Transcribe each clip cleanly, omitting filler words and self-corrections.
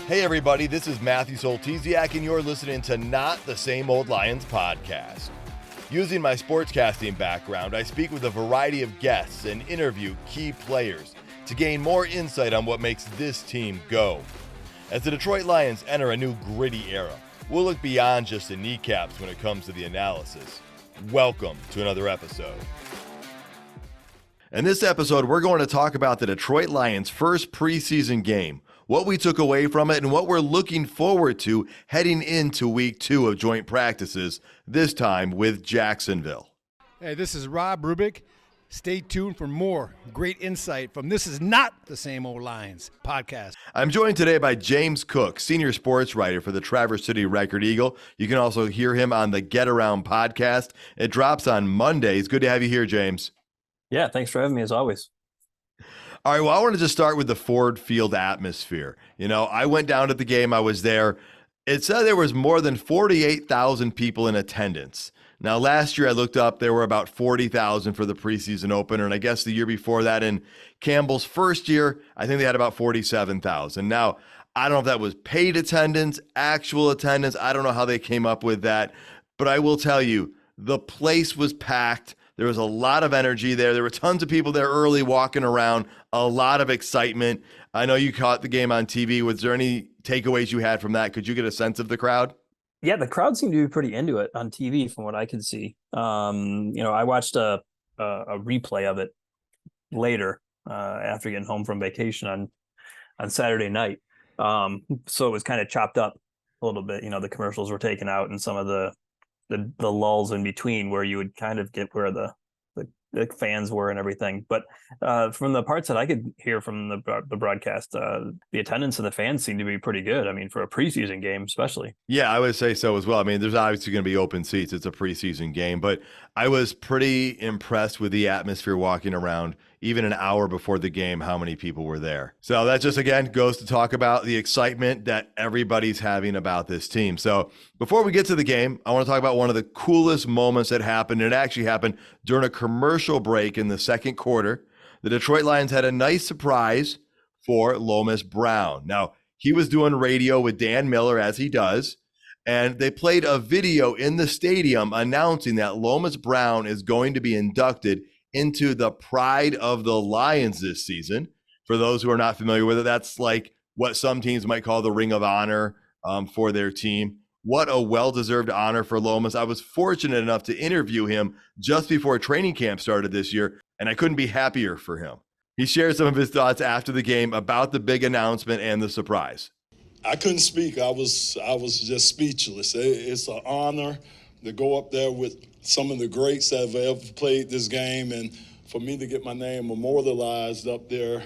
Hey everybody, this is Matthew Soltesiak and you're listening to Not the Same Old Lions podcast. Using my sportscasting background, I speak with a variety of guests and interview key players to gain more insight on what makes this team go. As the Detroit Lions enter a new gritty era, we'll look beyond just the kneecaps when it comes to the analysis. Welcome to another episode. In this episode, we're going to talk about the Detroit Lions' first preseason game, what we took away from it, and what we're looking forward to heading into week 2 of joint practices, this time with Jacksonville. Hey, this is Rob Rubik. Stay tuned for more great insight from This Is Not the Same Old Lions podcast. I'm joined today by James Cook, senior sports writer for the Traverse City Record Eagle. You can also hear him on the Get Around podcast. It drops on Mondays. Good to have you here, James. Yeah, thanks for having me as always. All right, well, I want to just start with the Ford Field atmosphere. You know, I went down to the game. I was there. It said there was more than 48,000 people in attendance. Now, last year I looked up, there were about 40,000 for the preseason opener, and I guess the year before that in Campbell's first year, I think they had about 47,000. Now, I don't know if that was paid attendance, actual attendance. I don't know how they came up with that, but I will tell you, the place was packed. There was a lot of energy there. There were tons of people there early walking around, a lot of excitement. I know you caught the game on TV. Was there any takeaways you had from that? Could you get a sense of the crowd? Yeah, the crowd seemed to be pretty into it on TV from what I could see. I watched a replay of it later after getting home from vacation on Saturday night. So it was kind of chopped up a little bit. You know, the commercials were taken out and some of the lulls in between where you would kind of get where the fans were and everything. But from the parts that I could hear from the broadcast, the attendance and the fans seemed to be pretty good. I mean, for a preseason game, especially. Yeah, I would say so as well. I mean, there's obviously going to be open seats. It's a preseason game, but I was pretty impressed with the atmosphere walking around even an hour before the game, how many people were there. So that just, again, goes to talk about the excitement that everybody's having about this team. So before we get to the game, I want to talk about one of the coolest moments that happened. It actually happened during a commercial break in the second quarter. The Detroit Lions had a nice surprise for Lomas Brown. Now, he was doing radio with Dan Miller, as he does, and they played a video in the stadium announcing that Lomas Brown is going to be inducted into the Pride of the Lions this season. For those who are not familiar with it, that's like what some teams might call the Ring of Honor for their team. What a well-deserved honor for Lomas. I was fortunate enough to interview him just before training camp started this year, and I couldn't be happier for him. He shared some of his thoughts after the game about the big announcement and the surprise. I couldn't speak. I was just speechless. It's an honor to go up there with some of the greats that have ever played this game, and for me to get my name immortalized up there,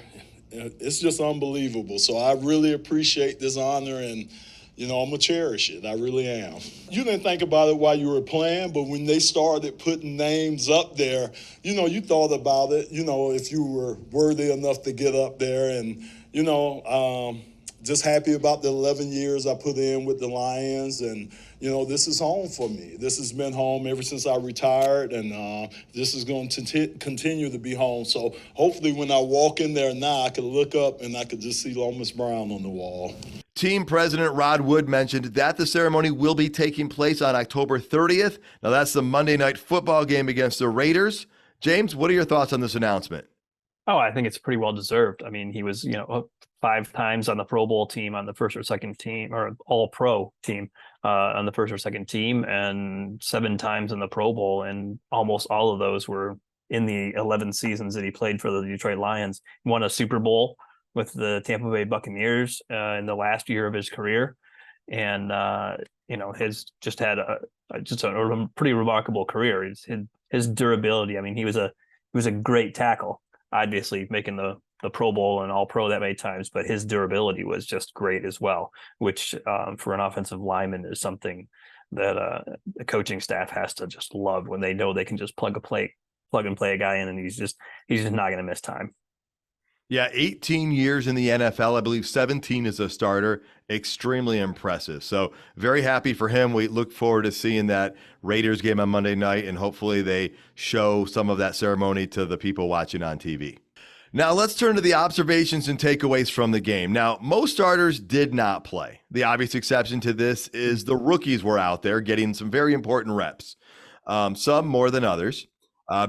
it's just unbelievable. So I really appreciate this honor, and I'm going to cherish it. I really am. You didn't think about it while you were playing, but when they started putting names up there, you thought about it, if you were worthy enough to get up there. And, just happy about the 11 years I put in with the Lions. And, this is home for me. This has been home ever since I retired, and this is going to continue to be home. So hopefully when I walk in there now, I could look up and I could just see Lomas Brown on the wall. Team President Rod Wood mentioned that the ceremony will be taking place on October 30th. Now, that's the Monday Night Football game against the Raiders. James, what are your thoughts on this announcement? Oh, I think it's pretty well deserved. I mean, he was, 5 times on the Pro Bowl team on the first or second team, or All-Pro team on the first or second team, and 7 times in the Pro Bowl, and almost all of those were in the 11 seasons that he played for the Detroit Lions. He won a Super Bowl with the Tampa Bay Buccaneers in the last year of his career, and has just had a pretty remarkable career. His durability. I mean, he was a great tackle. Obviously, making the Pro Bowl and All-Pro that many times, but his durability was just great as well, which for an offensive lineman is something that the coaching staff has to just love when they know they can just plug and play a guy in, and he's just not going to miss time. Yeah, 18 years in the NFL. I believe 17 as a starter. Extremely impressive. So very happy for him. We look forward to seeing that Raiders game on Monday night, and hopefully they show some of that ceremony to the people watching on TV. Now let's turn to the observations and takeaways from the game. Now, most starters did not play. The obvious exception to this is the rookies were out there getting some very important reps, some more than others.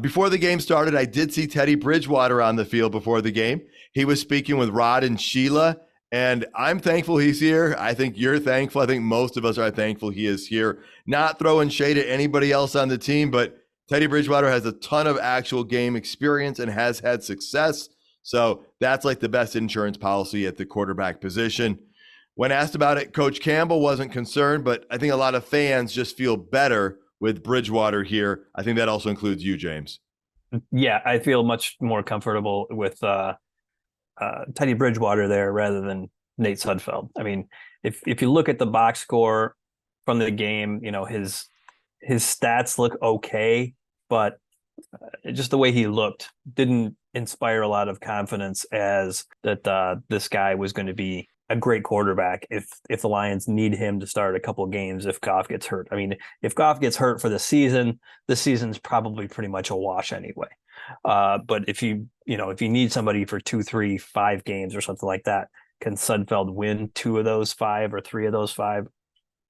Before the game started, I did see Teddy Bridgewater on the field before the game. He was speaking with Rod and Sheila, and I'm thankful he's here. I think you're thankful. I think most of us are thankful he is here. Not throwing shade at anybody else on the team, but Teddy Bridgewater has a ton of actual game experience and has had success. So that's like the best insurance policy at the quarterback position. When asked about it, Coach Campbell wasn't concerned, but I think a lot of fans just feel better with Bridgewater here. I think that also includes you, James. Yeah, I feel much more comfortable with Teddy Bridgewater there rather than Nate Sudfeld. I mean, if you look at the box score from the game, his stats look okay, but just the way he looked didn't inspire a lot of confidence as that this guy was going to be a great quarterback if the Lions need him to start a couple of games if Goff gets hurt. I mean, if Goff gets hurt for the season's probably pretty much a wash anyway. But if you need somebody for 2, 3, 5 games or something like that, can Sudfeld win 2 of those 5 or 3 of those 5?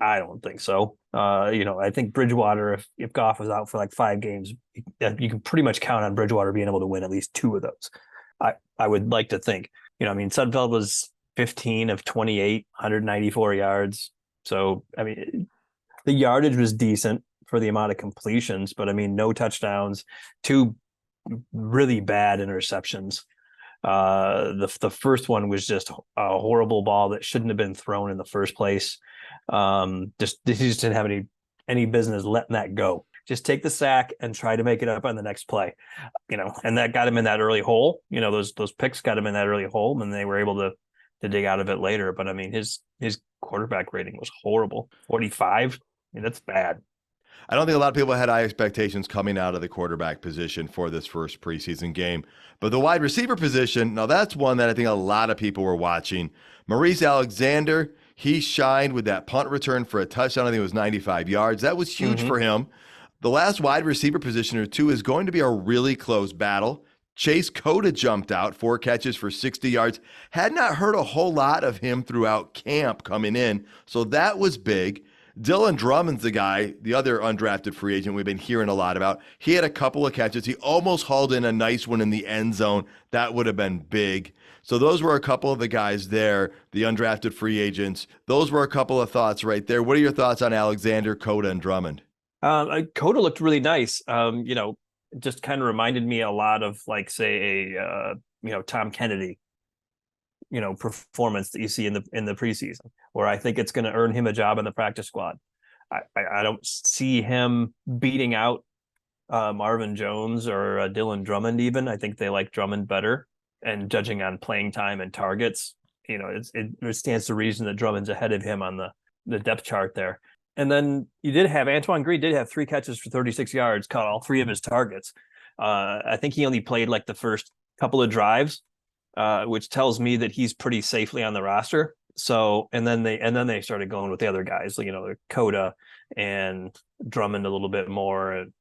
I don't think so. I think Bridgewater, if Goff was out for like 5 games, you can pretty much count on Bridgewater being able to win at least 2 of those. I would like to think, Sudfeld was 15 of 28, 194 yards. So, I mean, the yardage was decent for the amount of completions, but I mean, no touchdowns, 2 really bad interceptions. The first one was just a horrible ball that shouldn't have been thrown in the first place. He just didn't have any business letting that go. Just take the sack and try to make it up on the next play, and that got him in that early hole. Those picks got him in that early hole, and they were able to dig out of it later. But I mean, his quarterback rating was horrible. 45. I mean, that's bad. I don't think a lot of people had high expectations coming out of the quarterback position for this first preseason game. But the wide receiver position, now that's one that I think a lot of people were watching. Maurice Alexander, he shined with that punt return for a touchdown. I think it was 95 yards. That was huge for him. The last wide receiver position or two is going to be a really close battle. Chase Cota jumped out, 4 catches for 60 yards. Had not heard a whole lot of him throughout camp coming in, so that was big. Dylan Drummond's the guy, the other undrafted free agent we've been hearing a lot about. He had a couple of catches. He almost hauled in a nice one in the end zone. That would have been big. So those were a couple of the guys there, the undrafted free agents. Those were a couple of thoughts right there. What are your thoughts on Alexander, Cota, and Drummond? Cota looked really nice. Just kind of reminded me a lot of, like, say, a Tom Kennedy, performance that you see in the preseason, where I think it's going to earn him a job in the practice squad. I don't see him beating out Marvin Jones or Dylan Drummond even. I think they like Drummond better. And judging on playing time and targets, it stands to reason that Drummond's ahead of him on the depth chart there. And then Antoine Green did have 3 catches for 36 yards, caught all 3 of his targets. I think he only played like the first couple of drives, which tells me that he's pretty safely on the roster. So, and then they started going with the other guys, Cota and Drummond a little bit more, and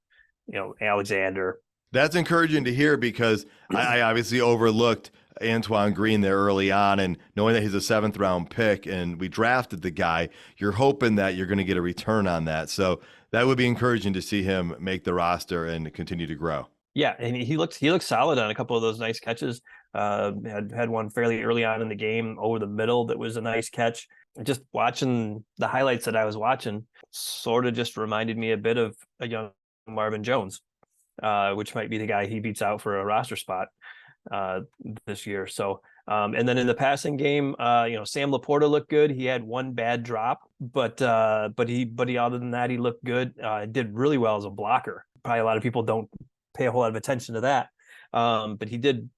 Alexander. That's encouraging to hear, because I obviously overlooked Antoine Green there early on, and knowing that he's a 7th round pick and we drafted the guy, you're hoping that you're going to get a return on that. So that would be encouraging to see him make the roster and continue to grow. Yeah, and he looked solid on a couple of those nice catches. Had one fairly early on in the game over the middle that was a nice catch. Just watching the highlights that I was watching sort of just reminded me a bit of a young Marvin Jones, which might be the guy he beats out for a roster spot this year. So, and then in the passing game, Sam Laporta looked good. He had 1 bad drop, but he other than that, he looked good. Did really well as a blocker. Probably a lot of people don't pay a whole lot of attention to that, but he did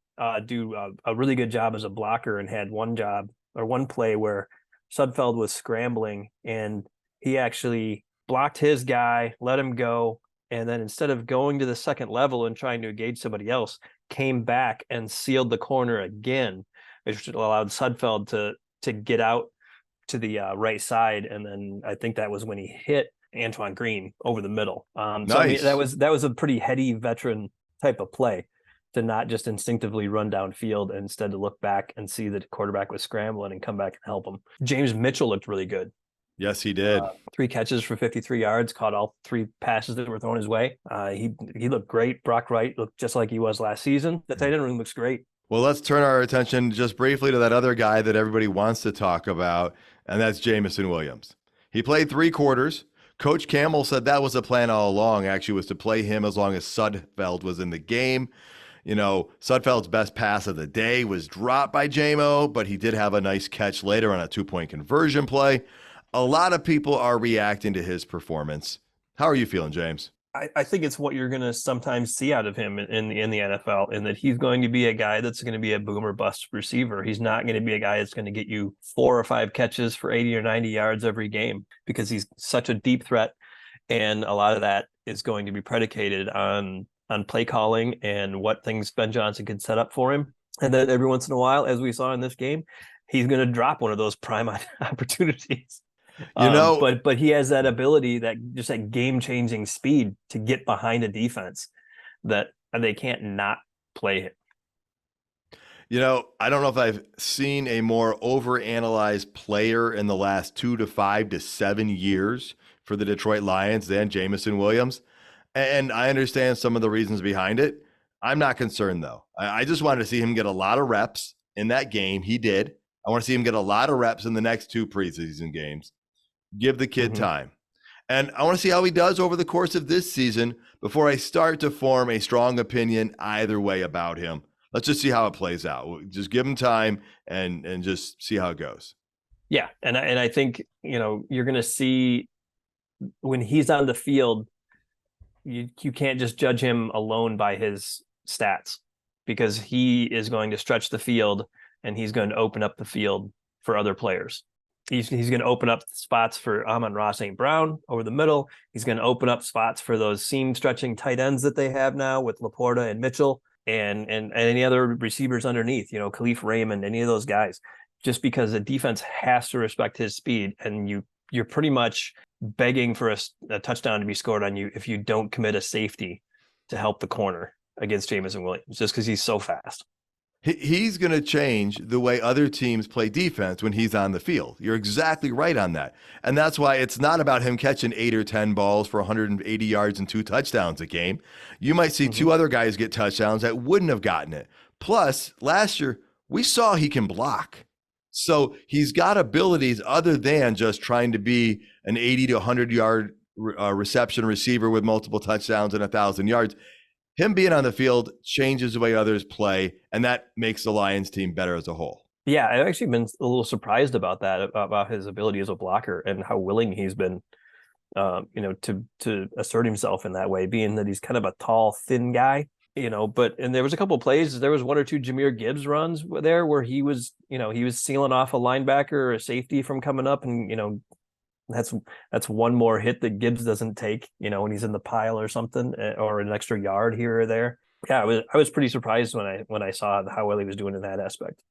do a really good job as a blocker, and had one play where Sudfeld was scrambling and he actually blocked his guy, let him go, and then instead of going to the second level and trying to engage somebody else, came back and sealed the corner again, which allowed Sudfeld to get out to the right side. And then I think that was when he hit Antoine Green over the middle. Nice. So I mean, that was a pretty heady veteran type of play. to not just instinctively run downfield and instead to look back and see that the quarterback was scrambling and come back and help him. James Mitchell looked really good. Yes, he did. 3 catches for 53 yards, caught all 3 passes that were thrown his way. He looked great. Brock Wright looked just like he was last season. The tight end room looks great. Well, let's turn our attention just briefly to that other guy that everybody wants to talk about, and that's Jameson Williams. He played 3 quarters. Coach Campbell said that was the plan all along, actually, was to play him as long as Sudfeld was in the game. You know, Sudfeld's best pass of the day was dropped by Jamo, but he did have a nice catch later on a 2-point conversion play. A lot of people are reacting to his performance. How are you feeling, James? I think it's what you're going to sometimes see out of him in the NFL, in that he's going to be a guy that's going to be a boom or bust receiver. He's not going to be a guy that's going to get you 4 or 5 catches for 80 or 90 yards every game, because he's such a deep threat. And a lot of that is going to be predicated on play calling and what things Ben Johnson can set up for him. And then every once in a while, as we saw in this game, he's going to drop one of those prime opportunities. But he has that ability, that just that game-changing speed to get behind a defense that they can't not play him. You know, I don't know if I've seen a more overanalyzed player in the last 2 to 5 to 7 years for the Detroit Lions than Jameson Williams. And I understand some of the reasons behind it. I'm not concerned, though. I just wanted to see him get a lot of reps in that game. He did. I want to see him get a lot of reps in the next 2 preseason games. Give the kid time. And I want to see how he does over the course of this season before I start to form a strong opinion either way about him. Let's just see how it plays out. Just give him time and just see how it goes. Yeah. And I think, you know, you're going to see when he's on the field, you can't just judge him alone by his stats, because he is going to stretch the field and he's going to open up the field for other players. He's going to open up spots for Amon-Ra St. Brown over the middle. He's going to open up spots for those seam stretching tight ends that they have now with Laporta and Mitchell and any other receivers underneath, you know, Khalif Raymond, any of those guys, just because the defense has to respect his speed. And you're pretty much begging for a touchdown to be scored on you if you don't commit a safety to help the corner against Jameson Williams, just because he's so fast. He's going to change the way other teams play defense when he's on the field. You're exactly right on that. And that's why it's not about him catching 8 or 10 balls for 180 yards and 2 touchdowns a game. You might see 2 other guys get touchdowns that wouldn't have gotten it. Plus, last year, we saw he can block. So he's got abilities other than just trying to be an 80 to 100-yard reception receiver with multiple touchdowns and 1,000 yards. Him being on the field changes the way others play, and that makes the Lions team better as a whole. Yeah, I've actually been a little surprised about that, about his ability as a blocker and how willing he's been, to assert himself in that way, being that he's kind of a tall, thin guy, and there was a couple of plays. There was 1 or 2 Jahmyr Gibbs runs there where he was sealing off a linebacker or a safety from coming up, and, that's one more hit that Gibbs doesn't take, when he's in the pile or something, or an extra yard here or there. Yeah, I was pretty surprised when I saw how well he was doing in that aspect.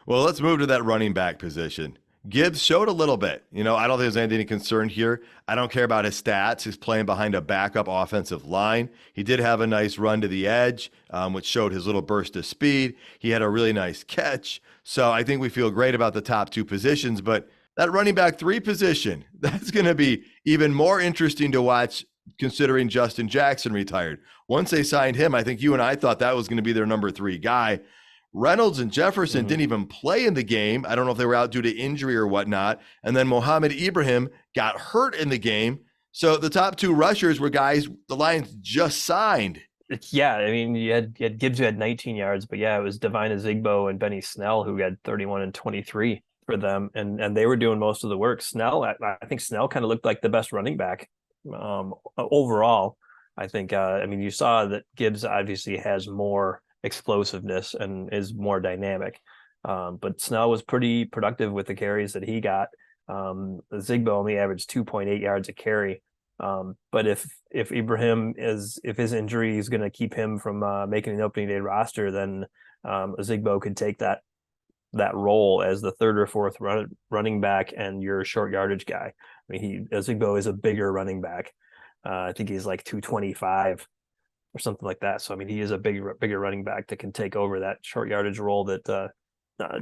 Well, let's move to that running back position. Gibbs showed a little bit. I don't think there's anything concerned here. I don't care about his stats. He's playing behind a backup offensive line. He did have a nice run to the edge, which showed his little burst of speed. He had a really nice catch. So I think we feel great about the top 2 positions, but that running back 3 position, that's going to be even more interesting to watch considering Justin Jackson retired. Once they signed him, I think you and I thought that was going to be their number 3 guy. Reynolds and Jefferson didn't even play in the game. I don't know if they were out due to injury or whatnot. And then Mohamed Ibrahim got hurt in the game. So the top 2 rushers were guys the Lions just signed. Yeah, I mean, you had Gibbs who had 19 yards, but yeah, it was Devine Azigbo and Benny Snell who had 31 and 23 for them, and they were doing most of the work. Snell, I think Snell kind of looked like the best running back overall. I think, you saw that Gibbs obviously has more explosiveness and is more dynamic, but Snell was pretty productive with the carries that he got. Zigbo only averaged 2.8 yards a carry, but if Ibrahim if his injury is going to keep him from making an opening day roster, then Zigbo could take that role as the 3rd or 4th running back and your short yardage guy. I mean, Zigbo is a bigger running back. I think he's like 225. or something like that. So I mean, he is a bigger running back that can take over that short yardage role that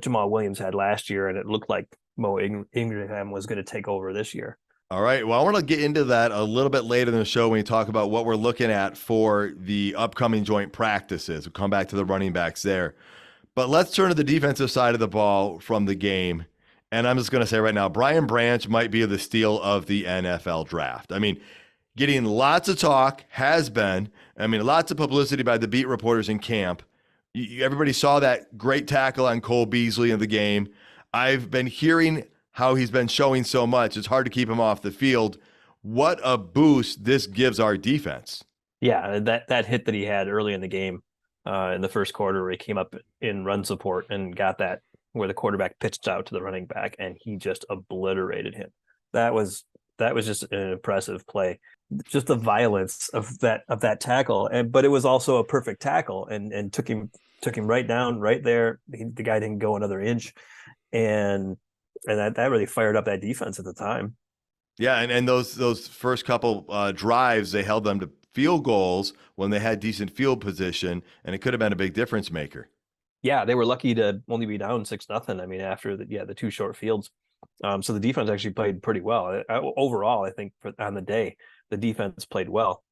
Jamal Williams had last year, and it looked like Mo Ingram was going to take over this year. All right. Well, I want to get into that a little bit later in the show when we talk about what we're looking at for the upcoming joint practices. We'll come back to the running backs there. But let's turn to the defensive side of the ball from the game. And I'm just going to say right now, Brian Branch might be the steal of the NFL draft. I mean, getting lots of talk, has been. I mean, lots of publicity by the beat reporters in camp. Everybody saw that great tackle on Cole Beasley in the game. I've been hearing how he's been showing so much. It's hard to keep him off the field. What a boost this gives our defense. Yeah, that hit that he had early in the game in the first quarter where he came up in run support and got that where the quarterback pitched out to the running back and he just obliterated him. That was just an impressive play. Just the violence of that tackle, but it was also a perfect tackle and took him right down right there. The guy didn't go another inch, and that really fired up that defense at the time. Yeah, and those first couple drives, they held them to field goals when they had decent field position, and it could have been a big difference maker. Yeah, they were lucky to only be down 6-0. I mean, after the two short fields. So the defense actually played pretty well. Overall, I think on the day, the defense played well.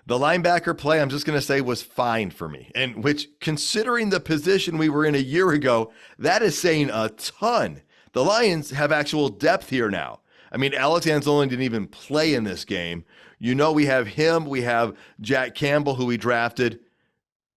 The linebacker play, I'm just going to say, was fine for me. And which, considering the position we were in a year ago, that is saying a ton. The Lions have actual depth here now. I mean, Alex Anzalone didn't even play in this game. You know, we have him. We have Jack Campbell, who we drafted.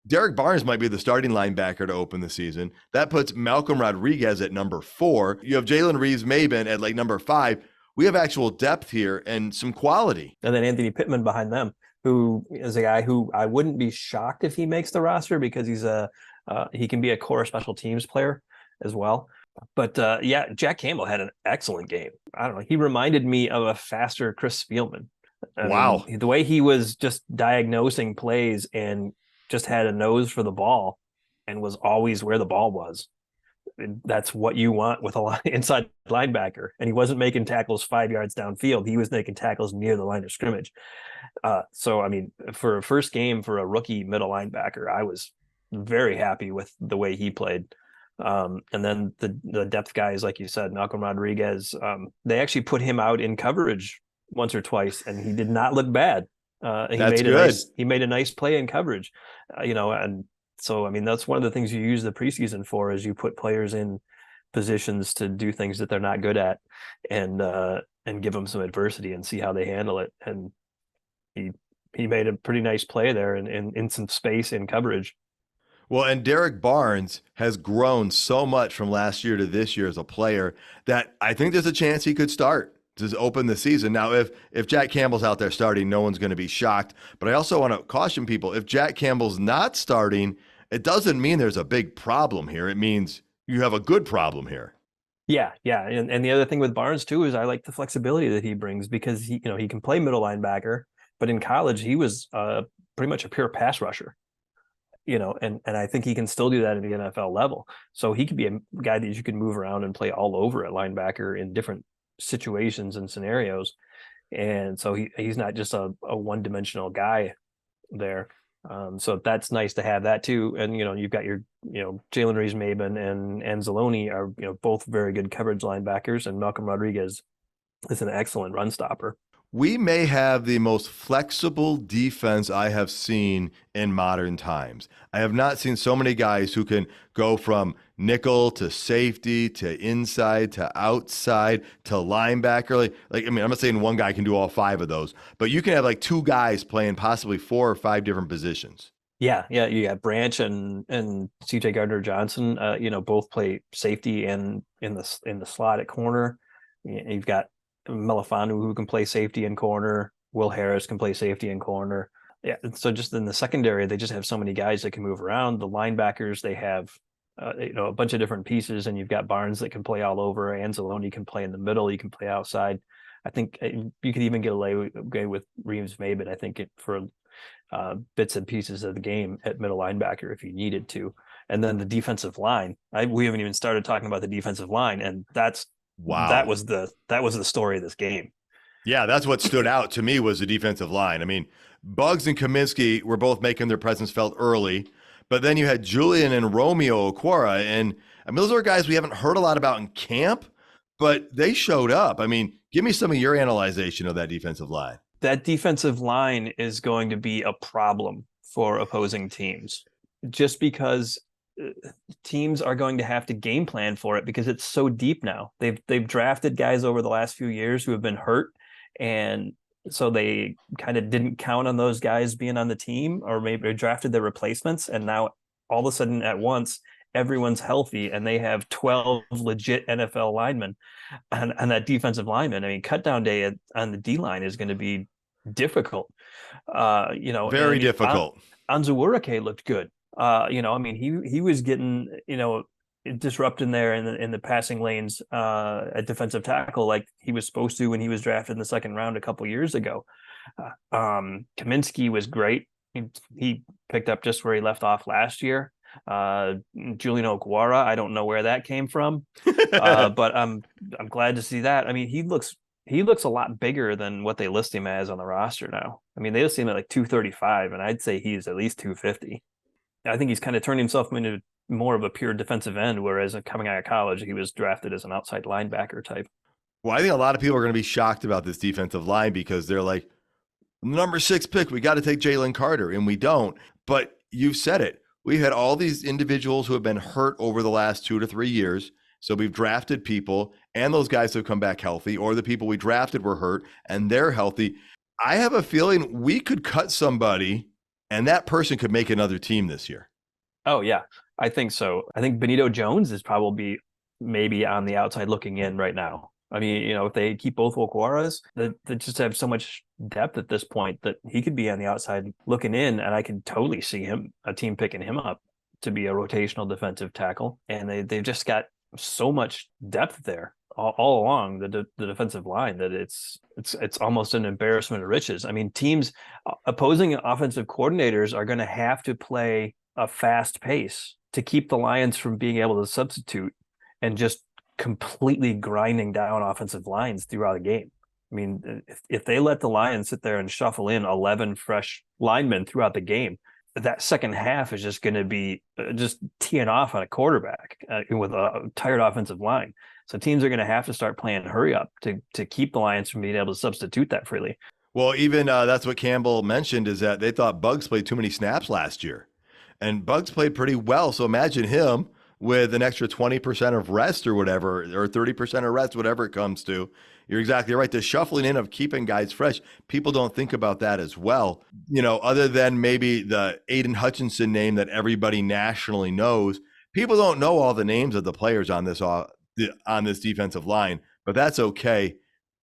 Derek Barnes might be the starting linebacker to open the season. That puts Malcolm Rodriguez at number 4. You have Jalen Reeves-Maybin at like number 5. We have actual depth here and some quality. And then Anthony Pittman behind them, who is a guy who I wouldn't be shocked if he makes the roster because he can be a core special teams player as well. But yeah, Jack Campbell had an excellent game. I don't know. He reminded me of a faster Chris Spielman. Wow. The way he was just diagnosing plays and just had a nose for the ball and was always where the ball was. That's what you want with a inside linebacker. And he wasn't making tackles 5 yards downfield. He was making tackles near the line of scrimmage. So, I mean, for a first game for a rookie middle linebacker, I was very happy with the way he played. And then the depth guys, like you said, Malcolm Rodriguez, they actually put him out in coverage once or twice, and he did not look bad. He made a nice play in coverage, and so, I mean, that's one of the things you use the preseason for is you put players in positions to do things that they're not good at and give them some adversity and see how they handle it. And he made a pretty nice play there in some space in coverage. Well, and Derek Barnes has grown so much from last year to this year as a player that I think there's a chance he could start to open the season. Now, if Jack Campbell's out there starting, no one's going to be shocked. But I also want to caution people, if Jack Campbell's not starting, it doesn't mean there's a big problem here. It means you have a good problem here. Yeah. And the other thing with Barnes, too, is I like the flexibility that he brings because he can play middle linebacker, but in college, he was pretty much a pure pass rusher. And I think he can still do that at the NFL level. So he could be a guy that you can move around and play all over at linebacker in different situations and scenarios. And so he's not just a one-dimensional guy there. So that's nice to have that too. And, you've got your, Jalen Reeves-Maybin and Anzalone are, both very good coverage linebackers, and Malcolm Rodriguez is an excellent run stopper. We may have the most flexible defense I have seen in modern times. I have not seen so many guys who can go from nickel to safety to inside to outside to linebacker. I'm not saying one guy can do all 5 of those, but you can have like 2 guys playing possibly 4 or 5 different positions. Yeah. You got Branch and CJ Gardner-Johnson, both play safety and in the slot at corner. You've got Melifanu, who can play safety and corner. Will Harris can play safety and corner. Yeah. So just in the secondary, they just have so many guys that can move around. The linebackers, they have, a bunch of different pieces, and you've got Barnes that can play all over. Anzalone can play in the middle. You can play outside. I think you could even get away with Reeves-Maybin, I think, for bits and pieces of the game at middle linebacker if you needed to. And then the defensive line, we haven't even started talking about the defensive line, and that was the story of this game. Yeah, that's what stood out to me was the defensive line. I mean, Bugs and Kaminsky were both making their presence felt early, but then you had Julian and Romeo Okwara, and I mean, those are guys we haven't heard a lot about in camp, but they showed up. I mean, give me some of your analyzation of that defensive line. That defensive line is going to be a problem for opposing teams, just because teams are going to have to game plan for it because it's so deep now. They've drafted guys over the last few years who have been hurt, and so they kind of didn't count on those guys being on the team, or maybe drafted their replacements, and now all of a sudden at once everyone's healthy and they have 12 legit NFL linemen and that defensive lineman. I mean, cut down day on the D line is going to be difficult. Very difficult. Anzuurike looked good. I mean, he was getting, disrupting there in the passing lanes at defensive tackle like he was supposed to when he was drafted in the second round a couple years ago. Kaminsky was great. He picked up just where he left off last year. Julian Okwara, I don't know where that came from, but I'm glad to see that. I mean, he looks a lot bigger than what they list him as on the roster now. I mean, they list him at like 235, and I'd say he's at least 250. I think he's kind of turned himself into more of a pure defensive end, whereas coming out of college, he was drafted as an outside linebacker type. Well, I think a lot of people are going to be shocked about this defensive line because they're like, number 6 pick, we got to take Jalen Carter, and we don't. But you've said it. We've had all these individuals who have been hurt over the last 2 to 3 years. So we've drafted people, and those guys have come back healthy, or the people we drafted were hurt, and they're healthy. I have a feeling we could cut somebody, and that person could make another team this year. Oh, yeah, I think so. I think Benito Jones is probably maybe on the outside looking in right now. I mean, if they keep both Okwaras, they just have so much depth at this point that he could be on the outside looking in, and I could totally see a team picking him up to be a rotational defensive tackle. And they've just got so much depth there all along the defensive line that it's almost an embarrassment of riches. I mean, opposing offensive coordinators are going to have to play a fast pace to keep the Lions from being able to substitute and just completely grinding down offensive lines throughout a game. I mean, if they let the Lions sit there and shuffle in 11 fresh linemen throughout the game, that second half is just going to be just teeing off on a quarterback with a tired offensive line. So teams are going to have to start playing hurry up to keep the Lions from being able to substitute that freely. Well, even that's what Campbell mentioned, is that they thought Bugs played too many snaps last year. And Bugs played pretty well. So imagine him with an extra 20% of rest or whatever, or 30% of rest, whatever it comes to. You're exactly right. The shuffling in of keeping guys fresh, people don't think about that as well. Other than maybe the Aiden Hutchinson name that everybody nationally knows, people don't know all the names of the players on this defensive line, but that's okay.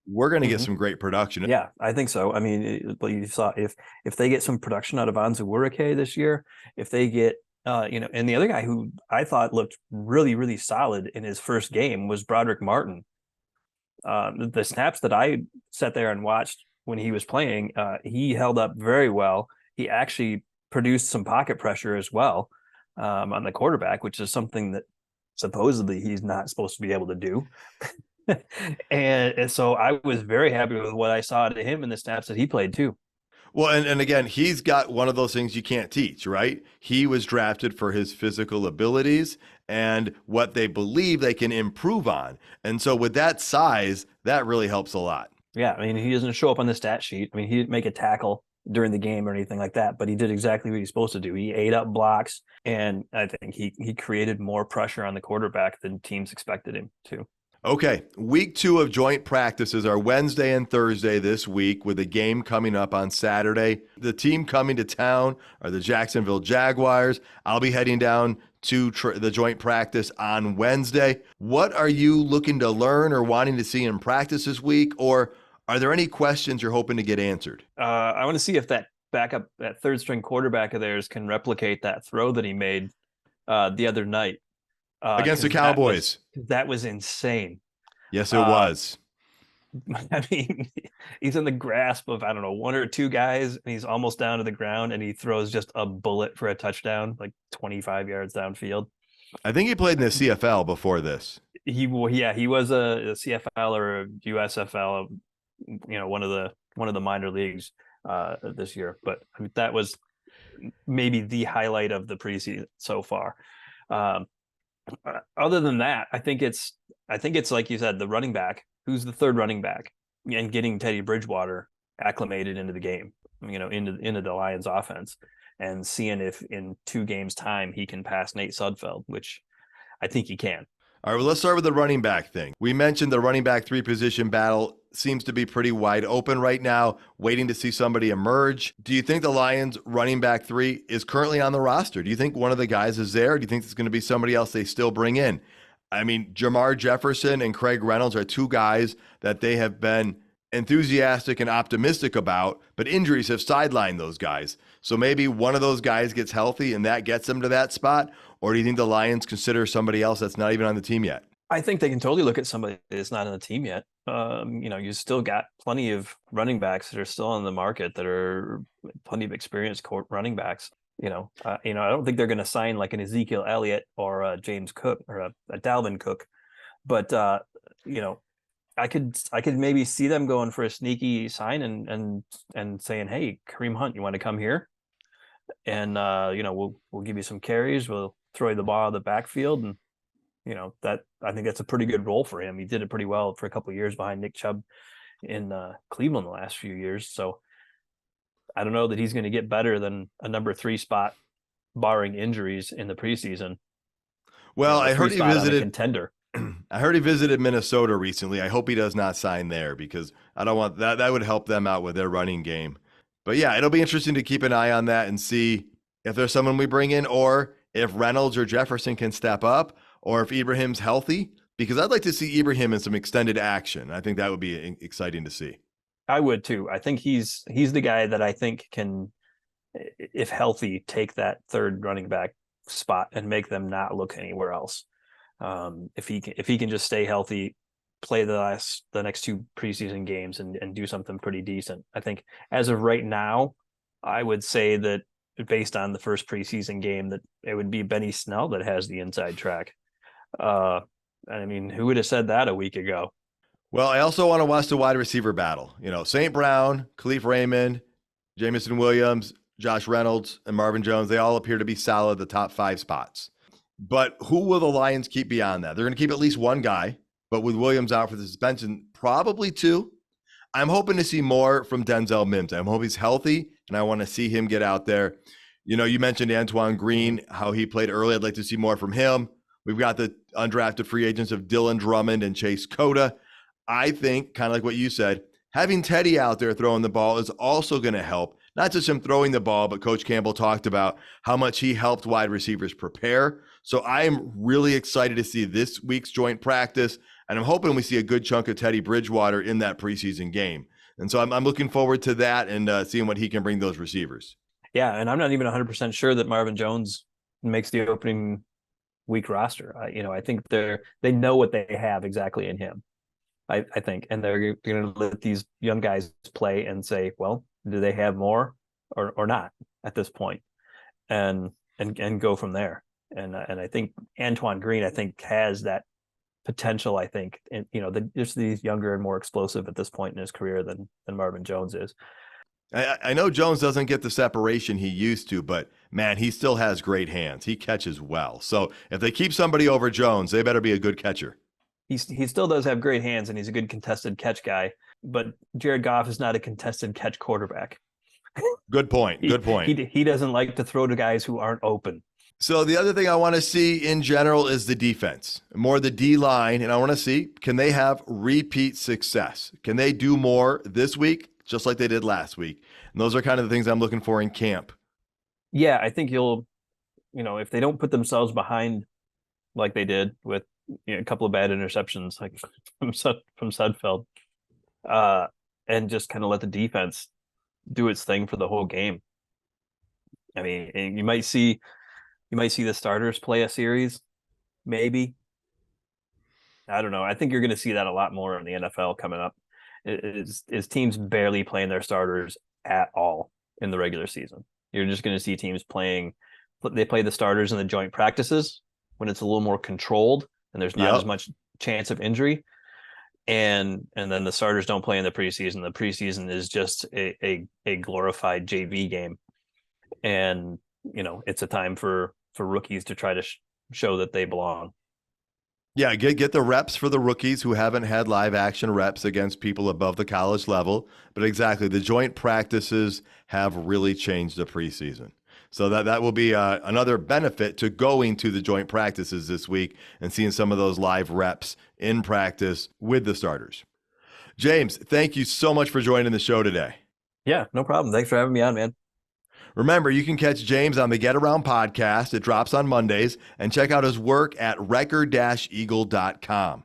We're going to get some great production. Yeah, I think so. I mean, you saw if they get some production out of Anzuurike this year, if they get and the other guy who I thought looked really, really solid in his first game was Broderick Martin. The snaps that I sat there and watched when he was playing, he held up very well. He actually produced some pocket pressure as well on the quarterback, which is something that supposedly he's not supposed to be able to do. and so I was very happy with what I saw to him in the snaps that he played too. Well, and again, he's got one of those things you can't teach, right? He was drafted for his physical abilities and what they believe they can improve on. And so with that size, that really helps a lot. Yeah, I mean, he doesn't show up on the stat sheet. I mean, he didn't make a tackle during the game or anything like that, but he did exactly what he's supposed to do. He ate up blocks, and I think he created more pressure on the quarterback than teams expected him to. Okay, week 2 of joint practices are Wednesday and Thursday this week, with a game coming up on Saturday. The team coming to town are the Jacksonville Jaguars. I'll be heading down to the joint practice on Wednesday. What are you looking to learn or wanting to see in practice this week? Or are there any questions you're hoping to get answered? I want to see if that third string quarterback of theirs can replicate that throw that he made the other night. Against the Cowboys. That was insane. Yes, it was. I mean, he's in the grasp of, I don't know, one or two guys, and he's almost down to the ground, and he throws just a bullet for a touchdown, like 25 yards downfield. I think he played in the CFL before this. He was a CFL or a USFL one of the minor leagues this year. But I mean, that was maybe the highlight of the preseason so far. Other than that, I think it's like you said, the running back, who's the third running back, and getting Teddy Bridgewater acclimated into the game, into the Lions offense, and seeing if in 2 games time he can pass Nate Sudfeld, which I think he can. All right, well, let's start with the running back thing. We mentioned the running back 3 position battle seems to be pretty wide open right now, waiting to see somebody emerge. Do you think the Lions running back 3 is currently on the roster? Do you think one of the guys is there? Do you think it's going to be somebody else they still bring in? I mean, Jamar Jefferson and Craig Reynolds are 2 guys that they have been enthusiastic and optimistic about, but injuries have sidelined those guys. So maybe one of those guys gets healthy and that gets them to that spot. Or do you think the Lions consider somebody else that's not even on the team yet? I think they can totally look at somebody that's not on the team yet. You still got plenty of running backs that are still on the market that are plenty of experienced running backs. I don't think they're going to sign like an Ezekiel Elliott or a James Cook or a Dalvin Cook, but I could maybe see them going for a sneaky sign and saying, "Hey, Kareem Hunt, you want to come here? And we'll give you some carries. We'll throw you the ball out of the backfield." And that, I think that's a pretty good role for him. He did it pretty well for a couple of years behind Nick Chubb in Cleveland the last few years. So I don't know that he's going to get better than a number 3 spot, barring injuries in the preseason. Well, I heard he visited contender. I heard he visited Minnesota recently. I hope he does not sign there, because I don't want that. That would help them out with their running game. But yeah, it'll be interesting to keep an eye on that and see if there's someone we bring in, or if Reynolds or Jefferson can step up, or if Ibrahim's healthy, because I'd like to see Ibrahim in some extended action. I think that would be exciting to see. I would too. I think he's the guy that I think can, if healthy, take that third running back spot and make them not look anywhere else. If he can just stay healthy, play the next 2 preseason games and do something pretty decent. I think as of right now, I would say that based on the first preseason game, that it would be Benny Snell that has the inside track. I mean, who would have said that a week ago? Well, I also want to watch the wide receiver battle. St. Brown, Khalif Raymond, Jamison Williams, Josh Reynolds, and Marvin Jones, they all appear to be solid at the top 5 spots. But who will the Lions keep beyond that? They're going to keep at least 1 guy, but with Williams out for the suspension, probably 2. I'm hoping to see more from Denzel Mims. I hope he's healthy, and I want to see him get out there. You mentioned Antoine Green, how he played early. I'd like to see more from him. We've got the undrafted free agents of Dylan Drummond and Chase Cota. I think, kind of like what you said, having Teddy out there throwing the ball is also going to help. Not just him throwing the ball, but Coach Campbell talked about how much he helped wide receivers prepare. So I am really excited to see this week's joint practice, and I'm hoping we see a good chunk of Teddy Bridgewater in that preseason game. And so I'm looking forward to that and seeing what he can bring those receivers. Yeah, and I'm not even 100% sure that Marvin Jones makes the opening week roster. I think they know what they have exactly in him. I think, and they're going to let these young guys play and say, well, do they have more or not at this point, and go from there. And I think Antoine Green, has that potential. I think, and just he's younger and more explosive at this point in his career than Marvin Jones is. I know Jones doesn't get the separation he used to, but man, he still has great hands. He catches well. So if they keep somebody over Jones, they better be a good catcher. He still does have great hands, and he's a good contested catch guy. But Jared Goff is not a contested catch quarterback. Good point. Good point. He doesn't like to throw to guys who aren't open. So the other thing I want to see in general is the defense, more the D line. And I want to see, can they have repeat success? Can they do more this week, just like they did last week? And those are kind of the things I'm looking for in camp. Yeah, I think if they don't put themselves behind like they did with a couple of bad interceptions, like from Sudfeld, and just kind of let the defense do its thing for the whole game. I mean, you might see the starters play a series, maybe. I don't know. I think you're going to see that a lot more in the NFL coming up. Is teams barely playing their starters at all in the regular season. You're just going to see teams they play the starters in the joint practices when it's a little more controlled and there's not as much chance of injury. and then the starters don't play in the preseason. The preseason is just a glorified JV game, and it's a time for rookies to try to show that they belong. Yeah, get the reps for the rookies who haven't had live action reps against people above the college level. But exactly, the joint practices have really changed the preseason. So that will be another benefit to going to the joint practices this week and seeing some of those live reps in practice with the starters. James, thank you so much for joining the show today. Yeah, no problem. Thanks for having me on, man. Remember, you can catch James on the Get Around podcast. It drops on Mondays, and check out his work at record-eagle.com.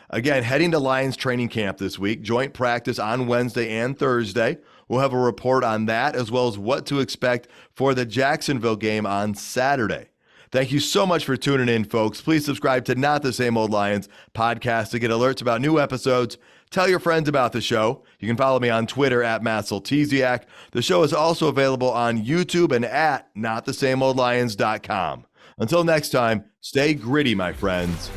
Again, heading to Lions training camp this week, joint practice on Wednesday and Thursday. We'll have a report on that, as well as what to expect for the Jacksonville game on Saturday. Thank you so much for tuning in, folks. Please subscribe to Not the Same Old Lions podcast to get alerts about new episodes. Tell your friends about the show. You can follow me on Twitter at MatzelTziak. The show is also available on YouTube and at NotTheSameOldLions.com. Until next time, stay gritty, my friends.